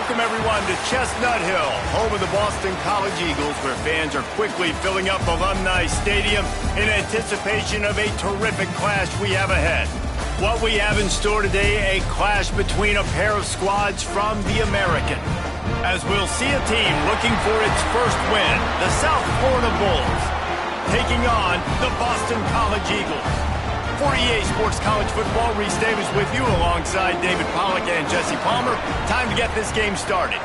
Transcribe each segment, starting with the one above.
Welcome, everyone, to Chestnut Hill, home of the Boston College Eagles, where fans are quickly filling up Alumni Stadium in anticipation of a terrific clash we have ahead. What we have in store today, a clash between a pair of squads from the American, as we'll see a team looking for its first win, the South Florida Bulls, taking on the Boston College Eagles. For EA Sports College Football, Reese Davis with you alongside David Pollack and Jesse Palmer. Time to get this game started.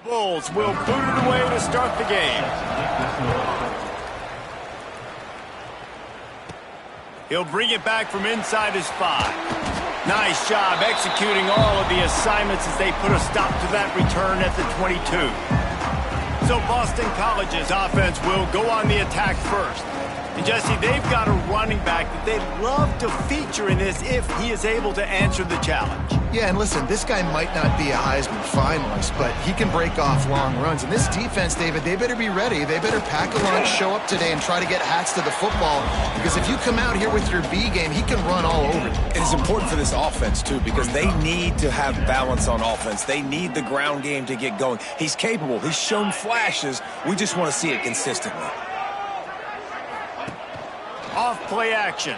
Bulls will boot it away to start the game. He'll bring it back from inside his 5. Nice job executing all of the assignments as they put a stop to that return at the 22. So Boston College's offense will go on the attack first. And Jesse, they've got a running back that they'd love to feature in this if he is able to answer the challenge. Yeah, and listen, this guy might not be a Heisman finalist, but he can break off long runs. And this defense, David, they better be ready. They better pack a lunch, show up today, and try to get hats to the football. Because if you come out here with your B game, he can run all over you. It is important for this offense, too, because they need to have balance on offense. They need the ground game to get going. He's capable. He's shown flashes. We just want to see it consistently. Off play action.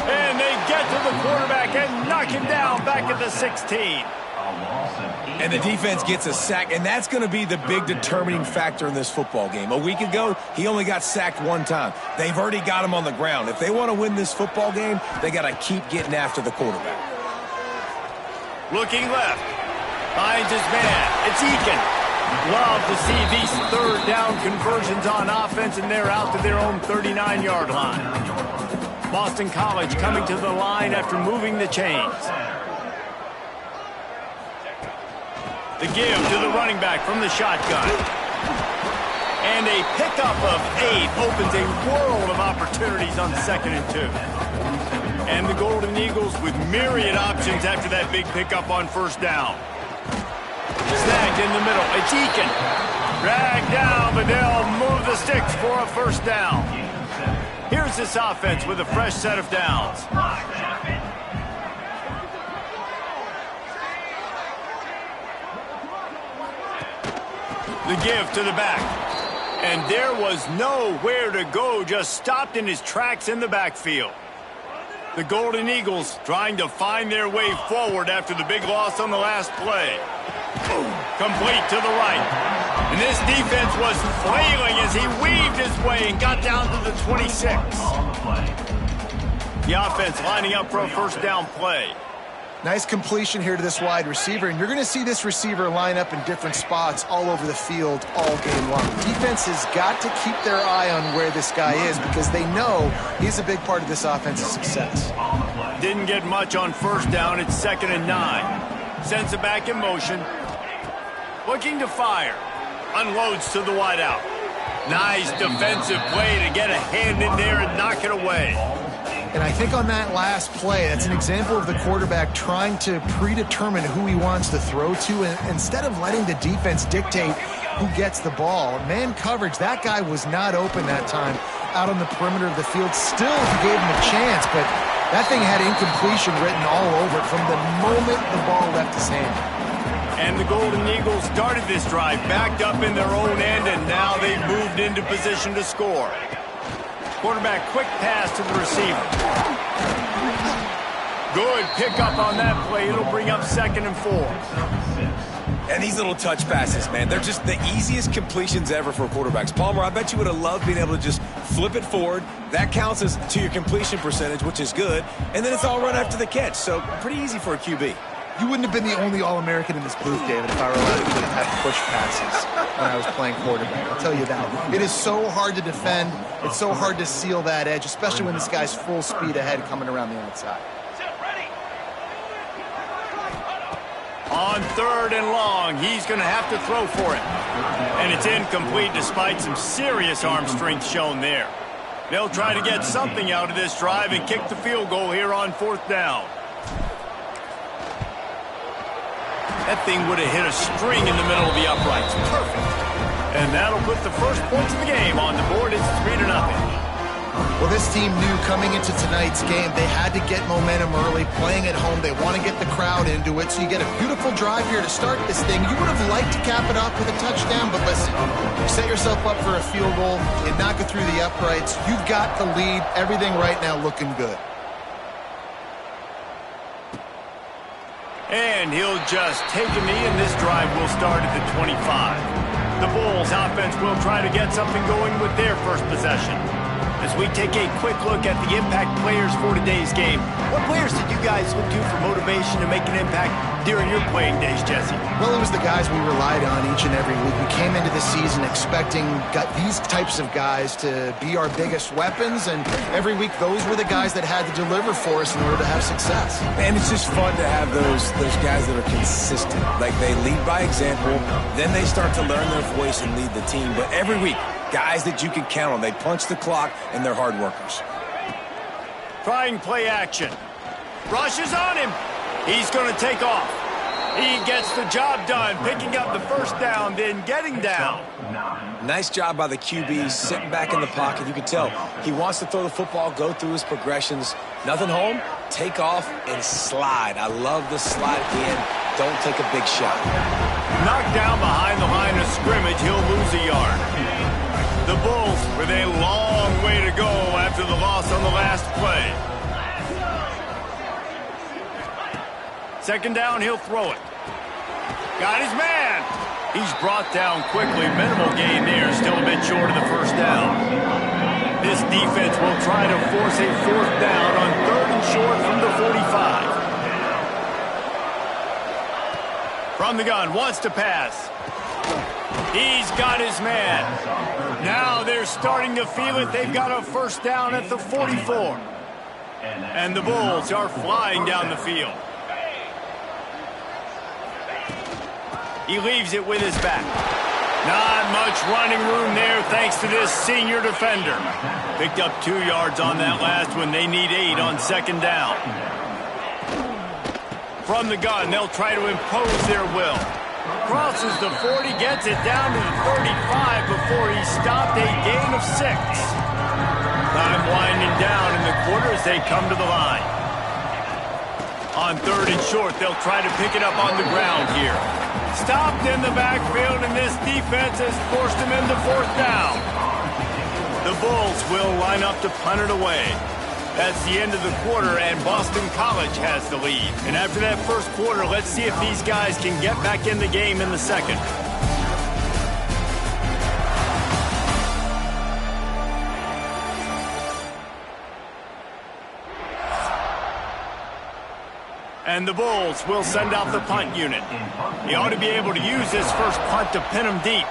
And they get to the quarterback and knock him down back at the 16. And the defense gets a sack, and that's going to be the big determining factor in this football game. A week ago, he only got sacked 1 time. They've already got him on the ground. If they want to win this football game, they got to keep getting after the quarterback. Looking left. Finds his man. It's Eakin. Love to see these third down conversions on offense, and they're out to their own 39-yard line. Boston College coming to the line after moving the chains. The give to the running back from the shotgun. And a pickup of 8 opens a world of opportunities on 2nd and 2. And the Golden Eagles with myriad options after that big pickup on 1st down. Snagged in the middle. It's Eakin. Dragged down, but they'll move the sticks for a 1st down. Here's this offense with a fresh set of downs. The give to the back. And there was nowhere to go, just stopped in his tracks in the backfield. The Golden Eagles trying to find their way forward after the big loss on the last play. Complete to the right. And this defense was flailing as he weaved his way and got down to the 26. The offense lining up for a 1st down play. Nice completion here to this wide receiver, and you're going to see this receiver line up in different spots all over the field all game long. Defense has got to keep their eye on where this guy is because they know he's a big part of this offense's success. Didn't get much on 1st down. It's 2nd and 9. Sends it back in motion. Looking to fire. Unloads to the wideout. Nice defensive play to get a hand in there and knock it away. And I think on that last play, that's an example of the quarterback trying to predetermine who he wants to throw to, and instead of letting the defense dictate who gets the ball. Man coverage, that guy was not open that time out on the perimeter of the field. Still, he gave him a chance, but that thing had incompletion written all over it from the moment the ball left his hand. And the Golden Eagles started this drive backed up in their own end, and now they've moved into position to score. Quarterback quick pass to the receiver. Good pickup on that play. It'll bring up 2nd and 4. And these little touch passes, man, they're just the easiest completions ever for quarterbacks. Palmer, I bet you would have loved being able to just flip it forward. That counts as to your completion percentage, which is good. And then it's all run after the catch. So pretty easy for a QB. You wouldn't have been the only All-American in this booth, David, if I were allowed to have push passes when I was playing quarterback. I'll tell you that. It is so hard to defend. It's so hard to seal that edge, especially when this guy's full speed ahead coming around the outside. On 3rd and long, he's going to have to throw for it. And it's incomplete despite some serious arm strength shown there. They'll try to get something out of this drive and kick the field goal here on 4th down. That thing would have hit a string in the middle of the uprights. Perfect. And that'll put the first points of the game on the board. It's 3-0. Well, this team knew coming into tonight's game they had to get momentum early, playing at home. They want to get the crowd into it, so you get a beautiful drive here to start this thing. You would have liked to cap it off with a touchdown, but listen, you set yourself up for a field goal, you knock it through the uprights, you've got the lead, everything right now looking good. And he'll just take a knee, and this drive will start at the 25. The Bulls offense will try to get something going with their first possession. As we take a quick look at the impact players for today's game, what players did you guys look to for motivation to make an impact during your playing days, Jesse? Well, it was the guys we relied on each and every week. We came into the season expecting these types of guys to be our biggest weapons, and every week those were the guys that had to deliver for us in order to have success. And it's just fun to have those guys that are consistent. Like, they lead by example, then they start to learn their voice and lead the team. But every week, guys that you can count on. They punch the clock, and they're hard workers. Trying play action. Rushes on him. He's going to take off. He gets the job done, picking up the first down, then getting down. Nice job by the QB, sitting back in the pocket. You can tell he wants to throw the football, go through his progressions. Nothing home, take off, and slide. I love the slide at the end. Don't take a big shot. Knocked down behind the line of scrimmage, he'll lose a yard. The Bulls with a long way to go after the loss on the last play. Second down, he'll throw it. Got his man. He's brought down quickly. Minimal gain there, still a bit short of the first down. This defense will try to force a fourth down on 3rd and short from the 45. From the gun, wants to pass. He's got his man. Now they're starting to feel it. They've got a first down at the 44. And the Bulls are flying down the field. He leaves it with his back. Not much running room there thanks to this senior defender. Picked up 2 yards on that last one. They need 8 on second down. From the gun, they'll try to impose their will. Crosses the 40, gets it down to the 35 before he stopped, a gain of 6. Time winding down in the quarter as they come to the line. On 3rd and short, they'll try to pick it up on the ground here. Stopped in the backfield, and this defense has forced him into 4th down. The Bulls will line up to punt it away. That's the end of the quarter, and Boston College has the lead. And after that first quarter, let's see if these guys can get back in the game in the second. And the Bulls will send out the punt unit. He ought to be able to use this first punt to pin him deep.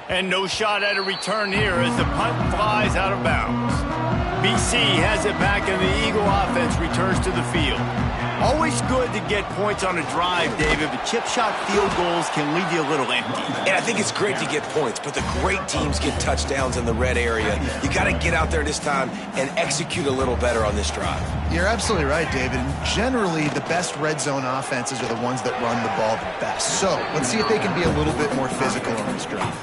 And no shot at a return here as the punt flies out of bounds. BC has it back and the Eagle offense returns to the field. Always good to get points on a drive, David, but chip shot field goals can leave you a little empty. And I think it's great to get points, but the great teams get touchdowns in the red area. You got to get out there this time and execute a little better on this drive. You're absolutely right, David. And generally, the best red zone offenses are the ones that run the ball the best. So let's see if they can be a little bit more physical on this drive.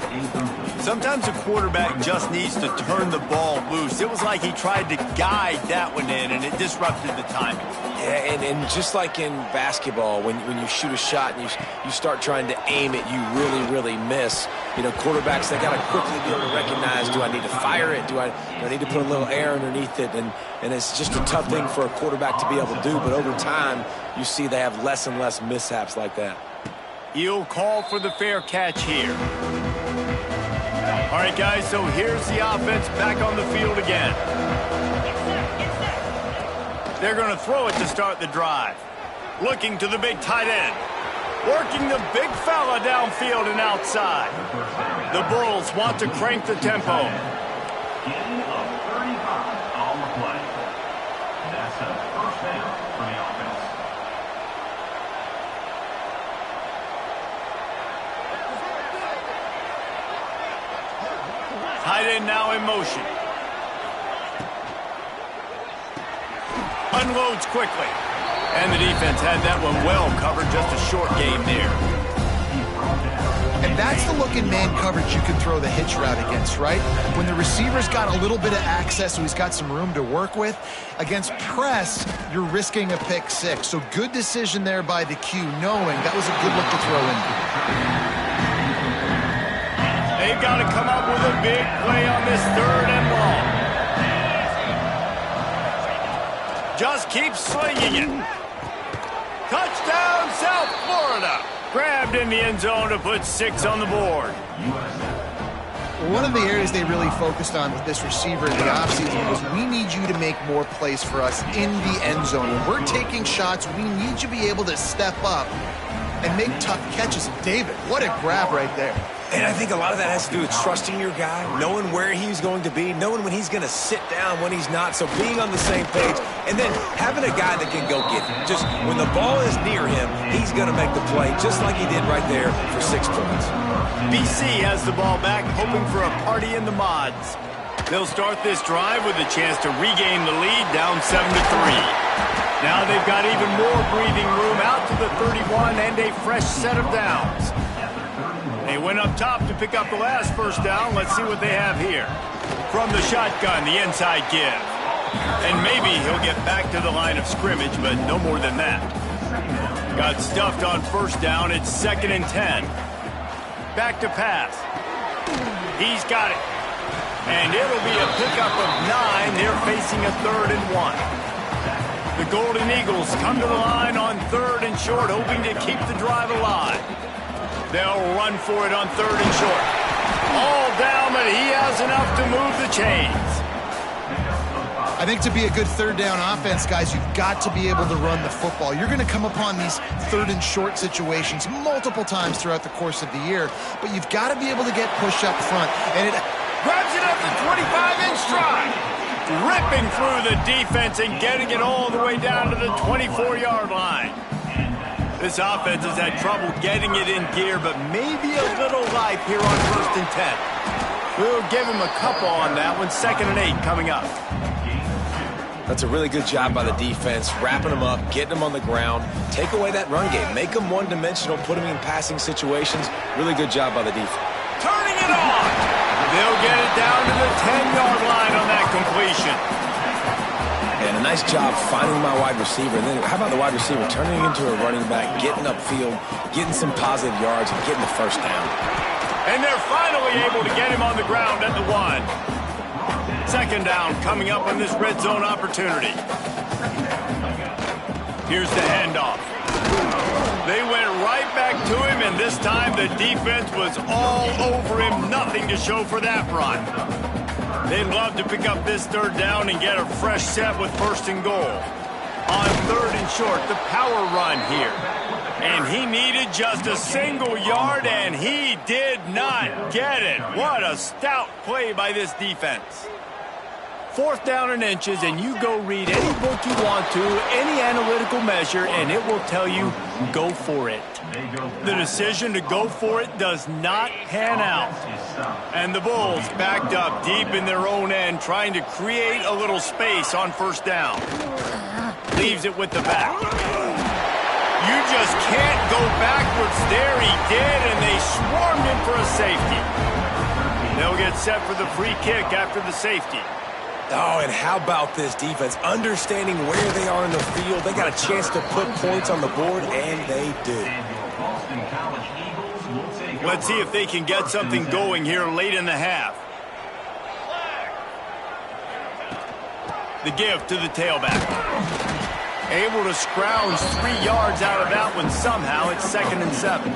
Sometimes a quarterback just needs to turn the ball loose. It was like he tried to guide that one in, and it disrupted the timing. Yeah, and just like in basketball, when you shoot a shot and you start trying to aim it, you really miss. You know, quarterbacks, they got to quickly be able to recognize, do I need to fire it? Do I need to put a little air underneath it? And it's just a tough thing for a quarterback to be able to do. But over time, you see they have less and less mishaps like that. He'll call for the fair catch here. All right, guys, so here's the offense back on the field again. They're going to throw it to start the drive. Looking to the big tight end. Working the big fella downfield and outside. The Bulls want to crank the tempo. Gain of 35 on the play. That's a first down for the offense. Tight end now in motion. Unloads quickly. And the defense had that one well covered, just a short game there. And that's the look in man coverage you can throw the hitch route against, right? When the receiver's got a little bit of access, so he's got some room to work with. Against press, you're risking a pick six. So good decision there by the Q, knowing that was a good look to throw in. They've got to come up with a big play on this 3rd and long. Just keep slinging it. Touchdown, South Florida. Grabbed in the end zone to put 6 on the board. One of the areas they really focused on with this receiver in the offseason was we need you to make more plays for us in the end zone. When we're taking shots, we need you to be able to step up and make tough catches. And David, what a grab right there. And I think a lot of that has to do with trusting your guy, knowing where he's going to be, knowing when he's going to sit down, when he's not. So being on the same page, and then having a guy that can go get him. Just when the ball is near him, he's going to make the play, just like he did right there for 6 points. BC has the ball back, hoping for a party in the mods. They'll start this drive with a chance to regain the lead, down 7-3. Now they've got even more breathing room out to the 31 and a fresh set of downs. They went up top to pick up the last first down. Let's see what they have here. From the shotgun, the inside give. And maybe he'll get back to the line of scrimmage, but no more than that. Got stuffed on first down. It's 2nd and 10. Back to pass. He's got it. And it'll be a pickup of 9. They're facing a 3rd and 1. The Golden Eagles come to the line on 3rd and short, hoping to keep the drive alive. They'll run for it on 3rd and short. All down, but he has enough to move the chains. I think to be a good 3rd down offense, guys, you've got to be able to run the football. You're going to come upon these 3rd and short situations multiple times throughout the course of the year, but you've got to be able to get push up front. And it grabs it up the 25-inch stride. Ripping through the defense and getting it all the way down to the 24-yard line. This offense has had trouble getting it in gear, but maybe a little life here on 1st and 10. We'll give him a couple on that one. 2nd and 8 coming up. That's a really good job by the defense, wrapping them up, getting them on the ground. Take away that run game. Make them one-dimensional, put them in passing situations. Really good job by the defense. Turning it on. They'll get it down to the 10-yard line on that completion. And a nice job finding my wide receiver. And then how about the wide receiver turning into a running back, getting upfield, getting some positive yards, and getting the first down. And they're finally able to get him on the ground at the 1. 2nd down coming up on this red zone opportunity. Here's the handoff. They went right back to him, and this time the defense was all over him. Nothing to show for that run. They'd love to pick up this 3rd down and get a fresh set with 1st and goal. On 3rd and short, the power run here. And he needed just a single yard, and he did not get it. What a stout play by this defense. 4th down and inches, and you go read any book you want to, any analytical measure, and it will tell you, go for it. The decision to go for it does not pan out. And the Bulls backed up deep in their own end, trying to create a little space on 1st down. Leaves it with the back. You just can't go backwards there. He did, and they swarmed him for a safety. They'll get set for the free kick after the safety. Oh, and how about this defense? Understanding where they are in the field. They got a chance to put points on the board, and they do. Let's see if they can get something going here late in the half. The give to the tailback. Able to scrounge 3 yards out of that one somehow. It's 2nd and 7.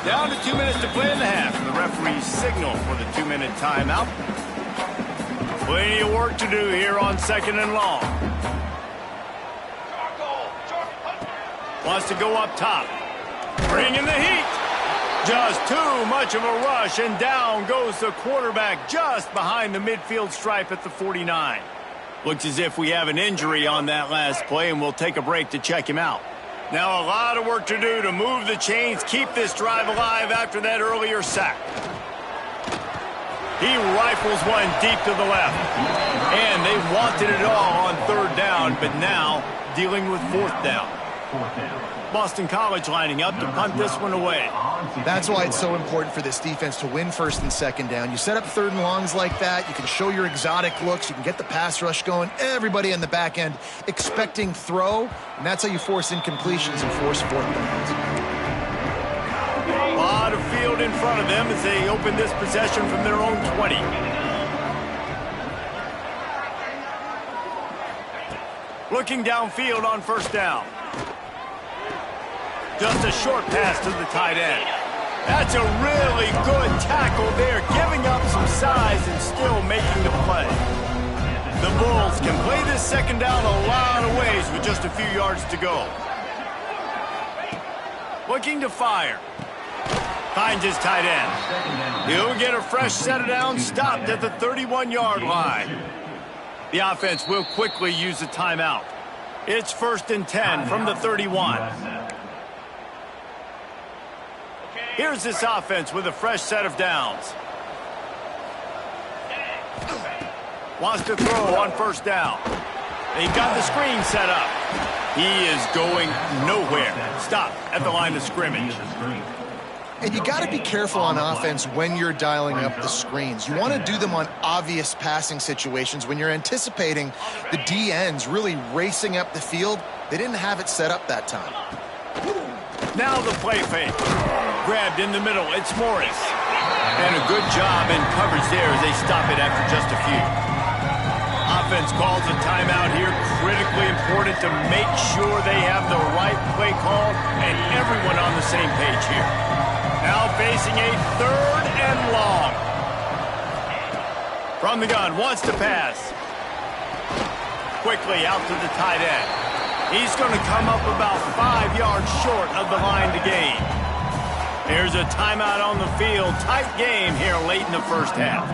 Down to 2 minutes to play in the half. And the referees signal for the 2-minute timeout. Plenty of work to do here on 2nd and long. Wants to go up top. Bringing the heat. Just too much of a rush, and down goes the quarterback just behind the midfield stripe at the 49. Looks as if we have an injury on that last play, and we'll take a break to check him out. Now a lot of work to do to move the chains, keep this drive alive after that earlier sack. He rifles one deep to the left. And they wanted it all on 3rd down, but now dealing with 4th down. Boston College lining up to punt this one away. That's why it's so important for this defense to win 1st and 2nd down. You set up 3rd and longs like that, you can show your exotic looks, you can get the pass rush going, everybody in the back end expecting throw, and that's how you force incompletions and force 4th downs. A lot of field in front of them as they open this possession from their own 20. Looking downfield on 1st down. Just a short pass to the tight end. That's a really good tackle there, giving up some size and still making the play. The Bulls can play this second down a lot of ways with just a few yards to go. Looking to fire. Finds his tight end. He'll get a fresh set of downs, stopped at the 31-yard line. The offense will quickly use a timeout. It's 1st and 10 from the 31. Here's this offense with a fresh set of downs. Wants to throw on 1st down. They've got the screen set up. He is going nowhere. Stop at the line of scrimmage. And you got to be careful on offense when you're dialing up the screens. You want to do them on obvious passing situations. When you're anticipating the DNs really racing up the field, they didn't have it set up that time. Now the play fake. Grabbed in the middle. It's Morris. And a good job in coverage there as they stop it after just a few. Offense calls a timeout here. Critically important to make sure they have the right play call and everyone on the same page here. Now facing a 3rd and long. From the gun, wants to pass. Quickly out to the tight end. He's going to come up about 5 yards short of the line to gain. There's a timeout on the field. Tight game here late in the first half.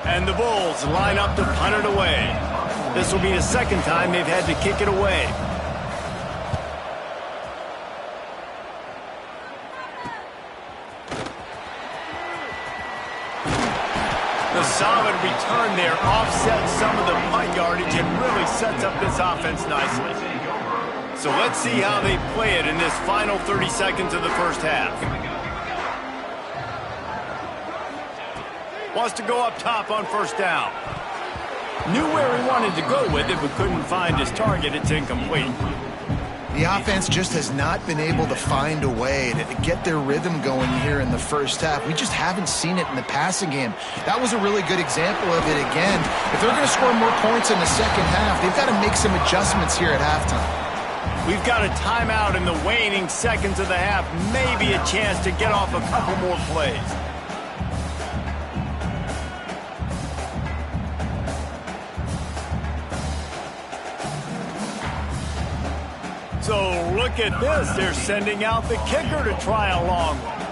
And the Bulls line up to punt it away. This will be the second time they've had to kick it away. The solid return there offsets some of the punt yardage and really sets up this offense nicely. So let's see how they play it in this final 30 seconds of the first half. Wants to go up top on 1st down. Knew where he wanted to go with it, but couldn't find his target. It's incomplete. The offense just has not been able to find a way to get their rhythm going here in the first half. We just haven't seen it in the passing game. That was a really good example of it again. If they're going to score more points in the second half, they've got to make some adjustments here at halftime. We've got a timeout in the waning seconds of the half. Maybe a chance to get off a couple more plays. So look at this. They're sending out the kicker to try a long one.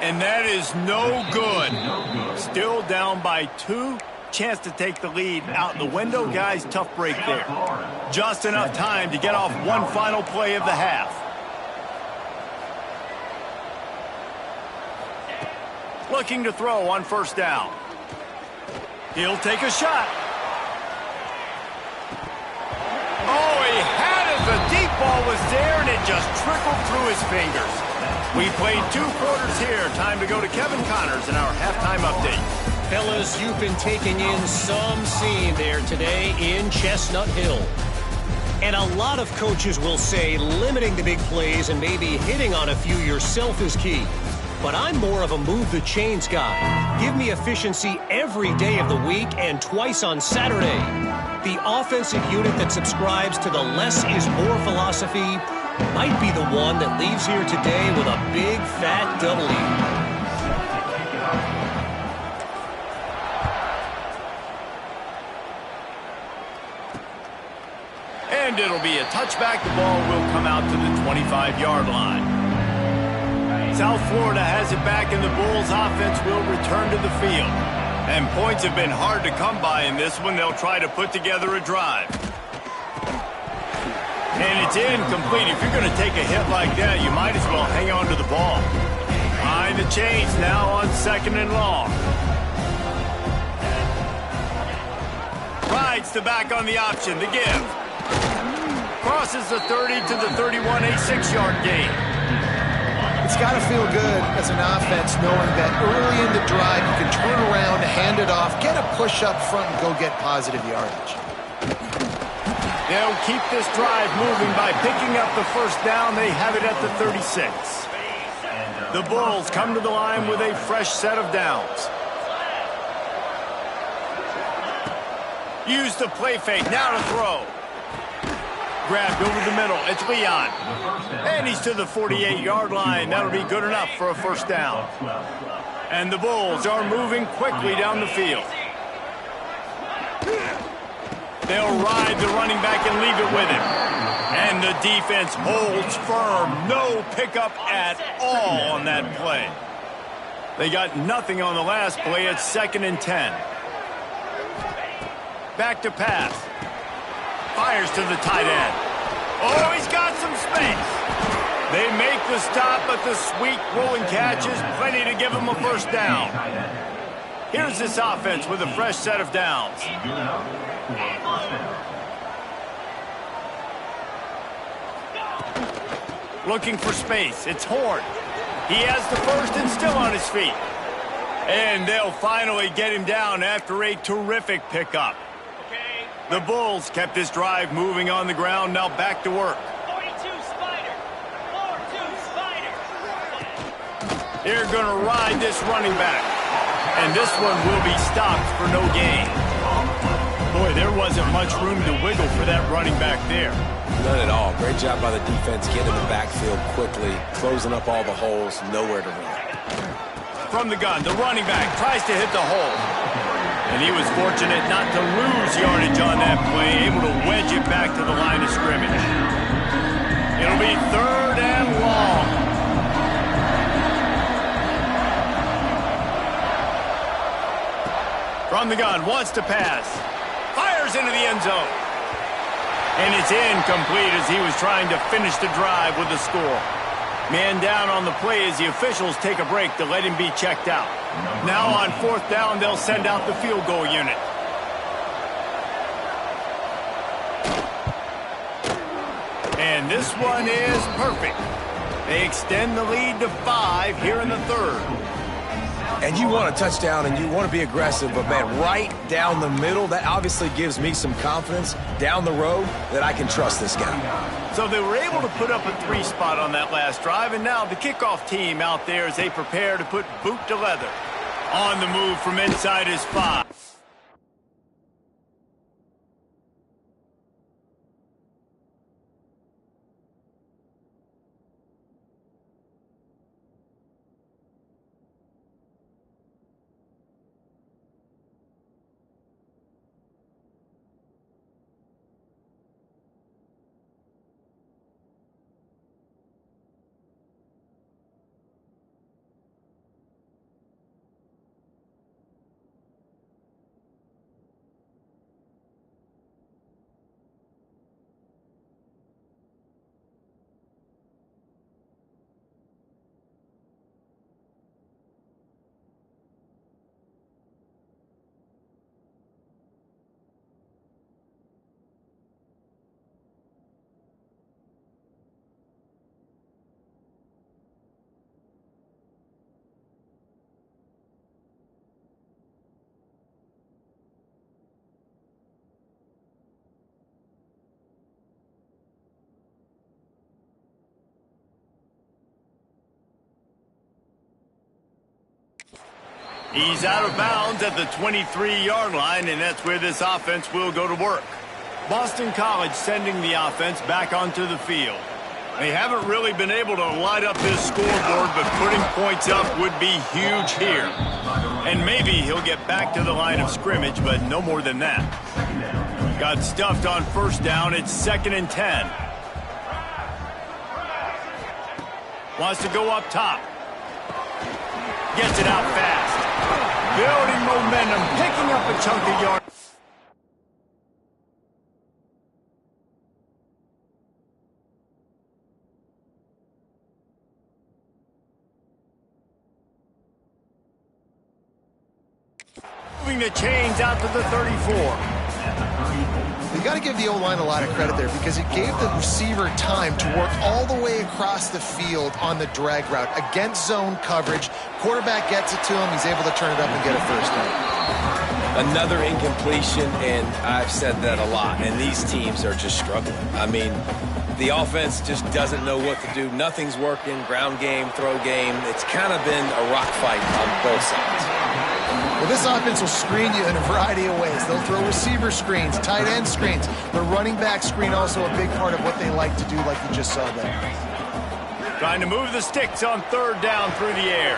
And that is no good. Still down by 2. Chance to take the lead out the window. Guys, tough break there. Just enough time to get off one final play of the half. Looking to throw on 1st down. He'll take a shot. Oh, he had it. The deep ball was there, and it just trickled through his fingers. We played 2 quarters here. Time to go to Kevin Connors in our halftime update. Fellas, you've been taking in some scene there today in Chestnut Hill. And a lot of coaches will say limiting the big plays and maybe hitting on a few yourself is key. But I'm more of a move the chains guy. Give me efficiency every day of the week and twice on Saturday. The offensive unit that subscribes to the less is more philosophy might be the one that leaves here today with a big fat W. And it'll be a touchback. The ball will come out to the 25-yard line. South Florida has it back, and the Bulls offense will return to the field. And points have been hard to come by in this one. They'll try to put together a drive. And it's incomplete. If you're going to take a hit like that, you might as well hang on to the ball. Behind the chains now on 2nd and long. Rides the back on the option, the give. Crosses the 30 to the 31, a 6-yard gain. It's got to feel good as an offense knowing that early in the drive you can turn around, hand it off, get a push up front, and go get positive yardage. They'll keep this drive moving by picking up the 1st down. They have it at the 36. The Bulls come to the line with a fresh set of downs. Use the play fake. Now to throw. Grabbed over the middle. It's Leon. And he's to the 48-yard line. That'll be good enough for a first down. And the Bulls are moving quickly down the field. They'll ride the running back and leave it with him. And the defense holds firm. No pickup at all on that play. They got nothing on the last play. It's 2nd and 10. Back to pass. Fires to the tight end. Oh, he's got some space. They make the stop, but the sweet rolling catch is plenty to give him a first down. Here's this offense with a fresh set of downs. Looking for space. It's Horn. He has the first and still on his feet. And they'll finally get him down after a terrific pickup. The Bulls kept this drive moving on the ground. Now back to work. 42 Spider. 4-2 Spider. They're going to ride this running back. And this one will be stopped for no gain. Boy, there wasn't much room to wiggle for that running back there. None at all. Great job by the defense getting in the backfield quickly, closing up all the holes, nowhere to run. From the gun, the running back tries to hit the hole. And he was fortunate not to lose yardage on that play, able to wedge it back to the line of scrimmage. It'll be 3rd and long. From the gun, wants to pass. Fires into the end zone. And it's incomplete as he was trying to finish the drive with a score. Man down on the play as the officials take a break to let him be checked out. Now on 4th down, they'll send out the field goal unit. And this one is perfect. They extend the lead to 5 here in the 3rd. And you want a touchdown and you want to be aggressive, but man, right down the middle, that obviously gives me some confidence down the road that I can trust this guy. So they were able to put up a 3 spot on that last drive, and now the kickoff team out there as they prepare to put boot to leather. On the move from inside his 5. He's out of bounds at the 23-yard line, and that's where this offense will go to work. Boston College sending the offense back onto the field. They haven't really been able to light up this scoreboard, but putting points up would be huge here. And maybe he'll get back to the line of scrimmage, but no more than that. Got stuffed on 1st down. It's 2nd and 10. Wants to go up top. Gets it out fast. Building momentum, picking up a chunk of yards. Moving the chains out to the 34. You got to give the O-line a lot of credit there because it gave the receiver time to work all the way across the field on the drag route against zone coverage. Quarterback gets it to him. He's able to turn it up and get a first down. Another incompletion, and I've said that a lot, and these teams are just struggling. I mean, The offense just doesn't know what to do. Nothing's working. Ground game, throw game. It's kind of been a rock fight on both sides. Well, this offense will screen you in a variety of ways. They'll throw receiver screens, tight end screens. The running back screen also a big part of what they like to do, like you just saw there. Trying to move the sticks on third down through the air.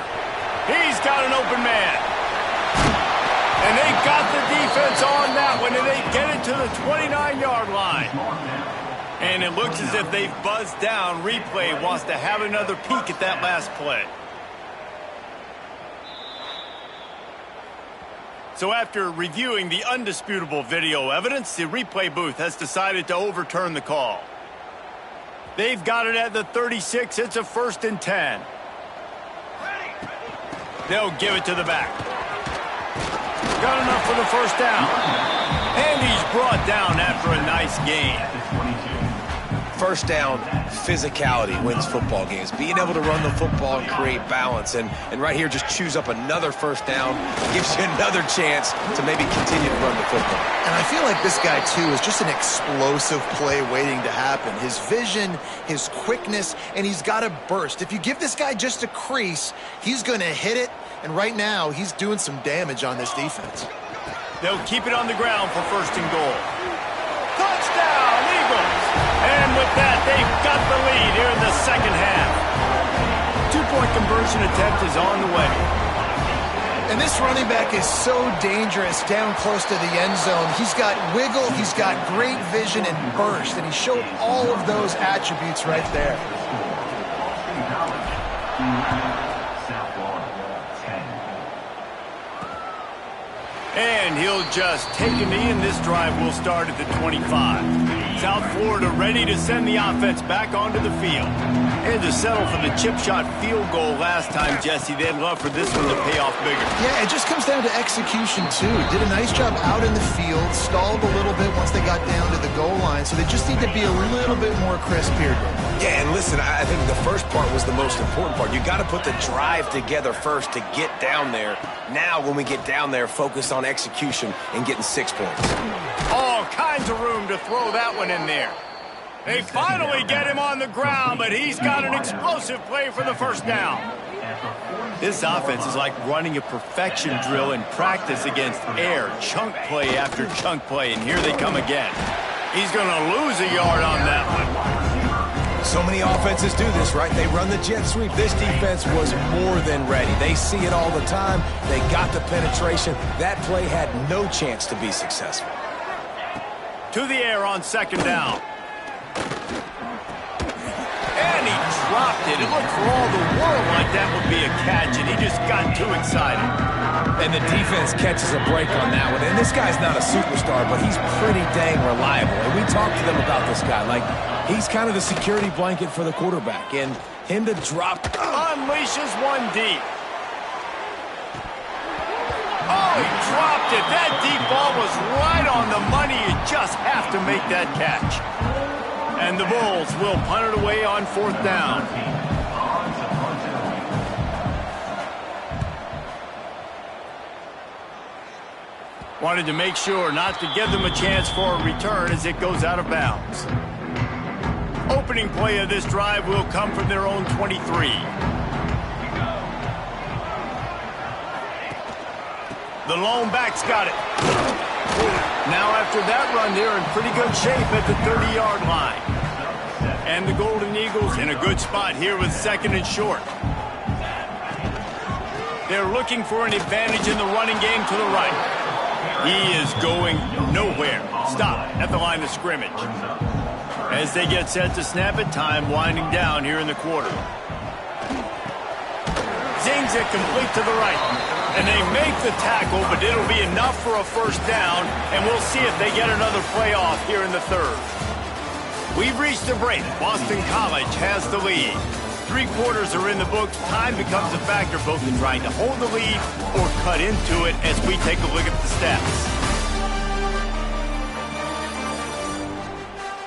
He's got an open man. And they got the defense on that one, and they get it to the 29-yard line. And it looks as if they've buzzed down. Replay wants to have another peek at that last play. So after reviewing the undisputable video evidence, the replay booth has decided to overturn the call. They've got it at the 36. It's a 1st and 10. They'll give it to the back. Got enough for the first down. And he's brought down after a nice gain. First down, physicality wins football games. Being able to run the football and create balance. And right here, just choose up another first down. Gives you another chance to maybe continue to run the football. And I feel like this guy, too, is just an explosive play waiting to happen. His vision, his quickness, and he's got a burst. If you give this guy just a crease, he's going to hit it. And right now, he's doing some damage on this defense. They'll keep it on the ground for 1st and goal. Touchdown, Eagles! And with that, they've got the lead here in the second half. 2-point conversion attempt is on the way. And this running back is so dangerous down close to the end zone. He's got wiggle, he's got great vision and burst, and he showed all of those attributes right there. And he'll just take a knee, and this drive will start at the 25. South Florida ready to send the offense back onto the field. And to settle for the chip shot field goal last time, Jesse, they'd love for this one to pay off bigger. Yeah, it just comes down to execution, too. Did a nice job out in the field, stalled a little bit once they got down to the goal line, so they just need to be a little bit more crisp here. Yeah, and listen, I think the first part was the most important part. You got to put the drive together first to get down there. Now, when we get down there, focus on execution and getting 6 points. All kinds of room to throw that one in there. They finally get him on the ground, but he's got an explosive play for the first down. This offense is like running a perfection drill in practice against air, chunk play after chunk play, and here they come again. He's going to lose a yard on that one. So many offenses do this, right? They run the jet sweep. This defense was more than ready. They see it all the time. They got the penetration. That play had no chance to be successful. To the air on 2nd down. And he dropped it. It looked for all the world like that would be a catch, and he just got too excited. And the defense catches a break on that one. And this guy's not a superstar, but he's pretty dang reliable. And we talked to them about this guy. Like, he's kind of the security blanket for the quarterback. And him to drop... Unleashes one deep. Oh, he dropped it. That deep ball was right on the money. You just have to make that catch. And the Bulls will punt it away on 4th down. Wanted to make sure not to give them a chance for a return as it goes out of bounds. Opening play of this drive will come from their own 23. The lone back's got it. Now after that run, they're in pretty good shape at the 30-yard line. And the Golden Eagles in a good spot here with 2nd and short. They're looking for an advantage in the running game to the right. He is going nowhere. Stop at the line of scrimmage. As they get set to snap it, time winding down here in the quarter. Zings it complete to the right. And they make the tackle, but it'll be enough for a first down, and we'll see if they get another play off here in the 3rd. We've reached the break. Boston College has the lead. 3 quarters are in the books. Time becomes a factor both in trying to hold the lead or cut into it as we take a look at the stats.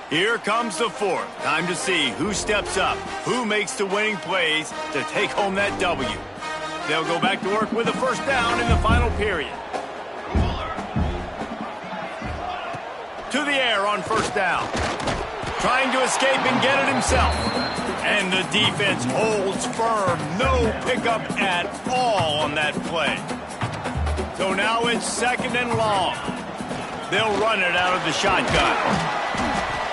Here comes the 4th. Time to see who steps up, who makes the winning plays to take home that W. They'll go back to work with a first down in the final period. To the air on 1st down. trying to escape and get it himself. And the defense holds firm. No pickup at all on that play. So now it's 2nd and long. They'll run it out of the shotgun.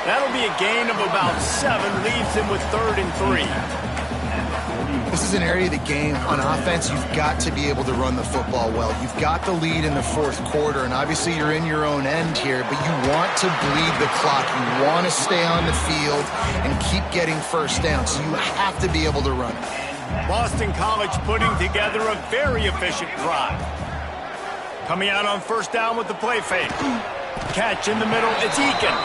That'll be a gain of about 7, leaves him with 3rd and 3. This is an area of the game on offense you've got to be able to run the football well. You've got the lead in the 4th quarter, and obviously you're in your own end here, but you want to bleed the clock. You want to stay on the field and keep getting first down, so you have to be able to run it. Boston College putting together a very efficient drive. Coming out on 1st down with the play fake. Catch in the middle, it's Eakin.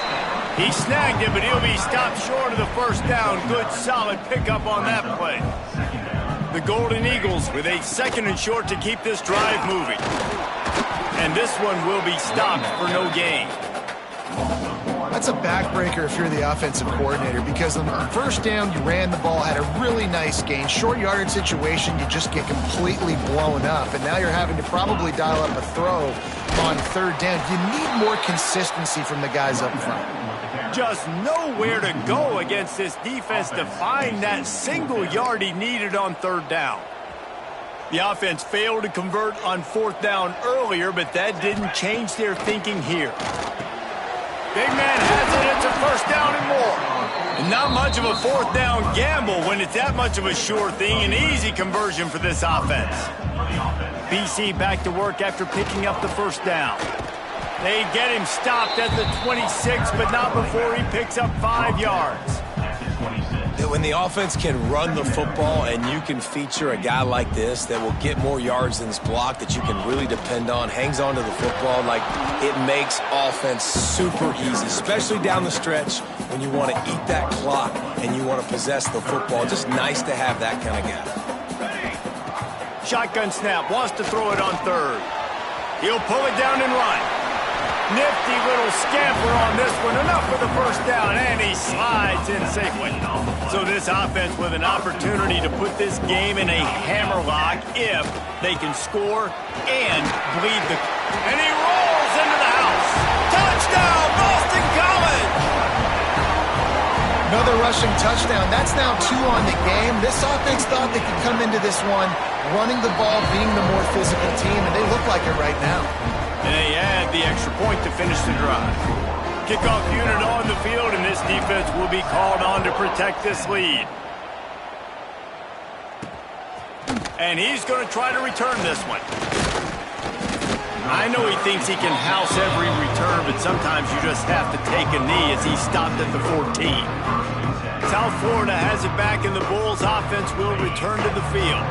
He snagged it, but he'll be stopped short of the 1st down. Good, solid pickup on that play. The Golden Eagles with a 2nd and short to keep this drive moving. And this one will be stopped for no gain. That's a backbreaker if you're the offensive coordinator, because on 1st down, you ran the ball, had a really nice gain. Short yardage situation, you just get completely blown up, and now you're having to probably dial up a throw on 3rd down. You need more consistency from the guys up front. Just nowhere to go against this defense to find that single yard he needed on 3rd down. The offense failed to convert on 4th down earlier, but that didn't change their thinking here. Big man has it, it's a 1st down and more. And not much of a 4th down gamble when it's that much of a sure thing. An easy conversion for this offense. BC back to work after picking up the 1st down. They get him stopped at the 26, but not before he picks up 5 yards. When the offense can run the football and you can feature a guy like this that will get more yards than his block, that you can really depend on, hangs on to the football, like, it makes offense super easy, especially down the stretch when you want to eat that clock and you want to possess the football. Just nice to have that kind of guy. Shotgun snap, wants to throw it on 3rd. He'll pull it down and run. Nifty little scamper on this one. Enough for the 1st down, and he slides in safely. So this offense with an opportunity to put this game in a hammerlock if they can score and bleed the... And he rolls into the house. Touchdown, Boston College! Another rushing touchdown. That's now 2 on the game. This offense thought they could come into this one running the ball, being the more physical team, and they look like it right now. And they add the extra point to finish the drive. Kickoff unit on the field, and this defense will be called on to protect this lead. And he's going to try to return this one. I know he thinks he can house every return, but sometimes you just have to take a knee as he stopped at the 14. South Florida has it back, and the Bulls offense will return to the field.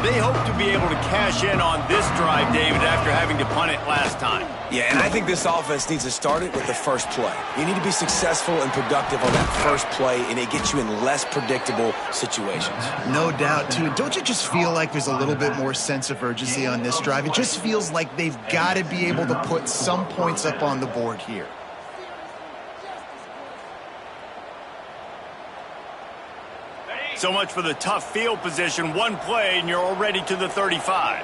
They hope to be able to cash in on this drive, David, after having to punt it last time. Yeah, and I think this offense needs to start it with the first play. You need to be successful and productive on that first play, and it gets you in less predictable situations. No doubt, too. Don't you just feel like there's a little bit more sense of urgency on this drive? It just feels like they've got to be able to put some points up on the board here. So much for the tough field position. One play, and you're already to the 35.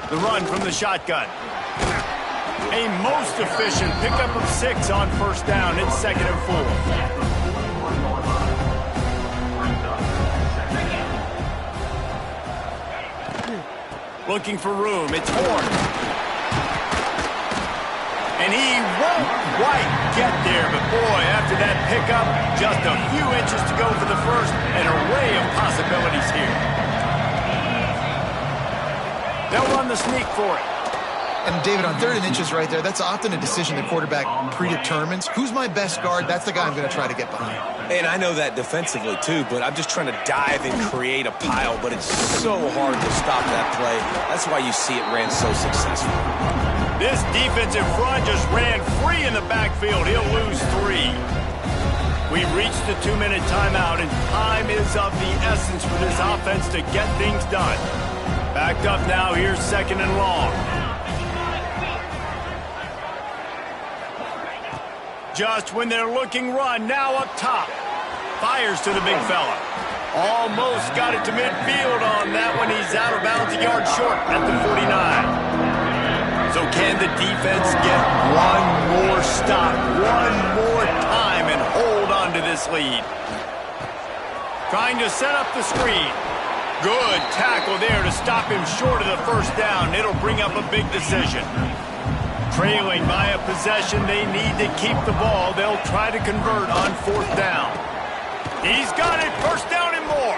The run from the shotgun. A most efficient pickup of 6 on 1st down. It's 2nd and 4. Looking for room. It's Horn. And he won't quite get there, but boy, after that pickup, just a few inches to go for the 1st. An array of possibilities here. They'll run the sneak for it. And David, on 3rd and inches right there, that's often a decision the quarterback predetermines. Who's my best guard? That's the guy I'm going to try to get behind. And I know that defensively, too, but I'm just trying to dive and create a pile, but it's so hard to stop that play. That's why you see it ran so successful. This defensive front just ran free in the backfield. He'll lose 3. We've reached the 2-minute timeout, and time is of the essence for this offense to get things done. Backed up now, here's 2nd and long. Just when they're looking run, now up top. Fires to the big fella. Almost got it to midfield on that one. He's out of bounds, a yard short at the 49. So can the defense get one more stop, one more time, and hold on to this lead? Trying to set up the screen. Good tackle there to stop him short of the first down. It'll bring up a big decision. Trailing by a possession, they need to keep the ball. They'll try to convert on fourth down. He's got it, first down and more.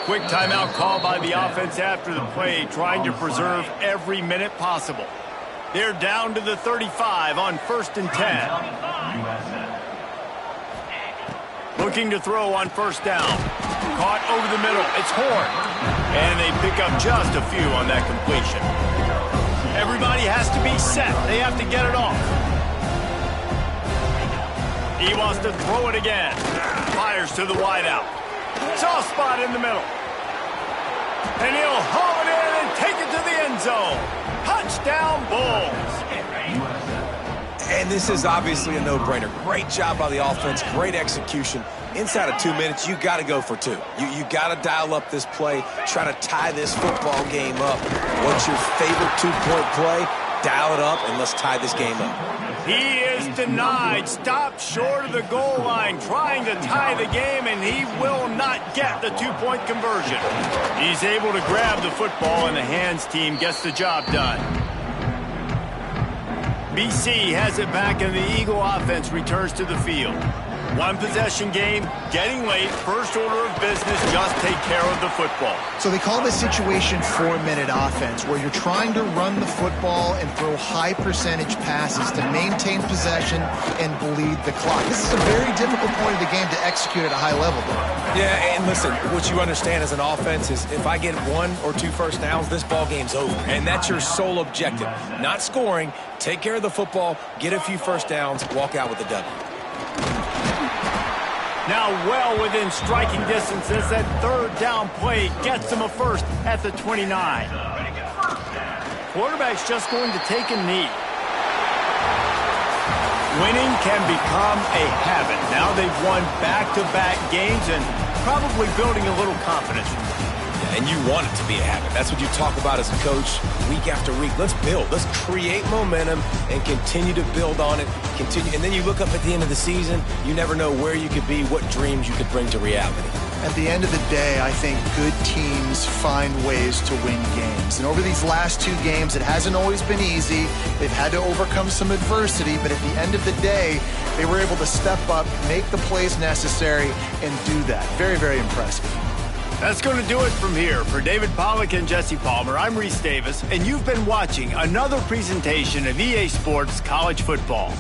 Quick timeout call by the offense after the play, trying to preserve every minute possible. They're down to the 35 on 1st and 10. Looking to throw on first down. Caught over the middle. It's Horn. And they pick up just a few on that completion. Everybody has to be set. They have to get it off. He wants to throw it again. Fires to the wideout. Soft spot in the middle. And he'll haul it in and take it to the end zone. Touchdown, Bulls. And this is obviously a no-brainer. Great job by the offense, great execution. Inside of 2 minutes, you got to go for two. You got to dial up this play, try to tie this football game up. What's your favorite two-point play? Dial it up, and let's tie this game up. He is denied, stopped short of the goal line, trying to tie the game, and he will not get the two-point conversion. He's able to grab the football, and the hands team gets the job done. BC has it back, and the Eagle offense returns to the field. One possession game, getting late, first order of business, just take care of the football. So they call this situation 4-minute offense, where you're trying to run the football and throw high percentage passes to maintain possession and bleed the clock. This is a very difficult point of the game to execute at a high level. Yeah, and listen, what you understand as an offense is if I get 1 or 2 first downs, this ball game's over. And that's your sole objective. Not scoring, take care of the football, get a few first downs, walk out with a W. Now well within striking distance as that third down play gets him a first at the 29. Quarterback's just going to take a knee. Winning can become a habit. Now they've won back-to-back games and probably building a little confidence. And you want it to be a habit. That's what you talk about as a coach week after week. Let's build. Let's create momentum and continue to build on it. Continue, and then you look up at the end of the season, you never know where you could be, what dreams you could bring to reality. At the end of the day, I think good teams find ways to win games. And over these last 2 games, it hasn't always been easy. They've had to overcome some adversity, but at the end of the day, they were able to step up, make the plays necessary, and do that. Very, very impressive. That's going to do it from here. For David Pollack and Jesse Palmer, I'm Reese Davis, and you've been watching another presentation of EA Sports College Football.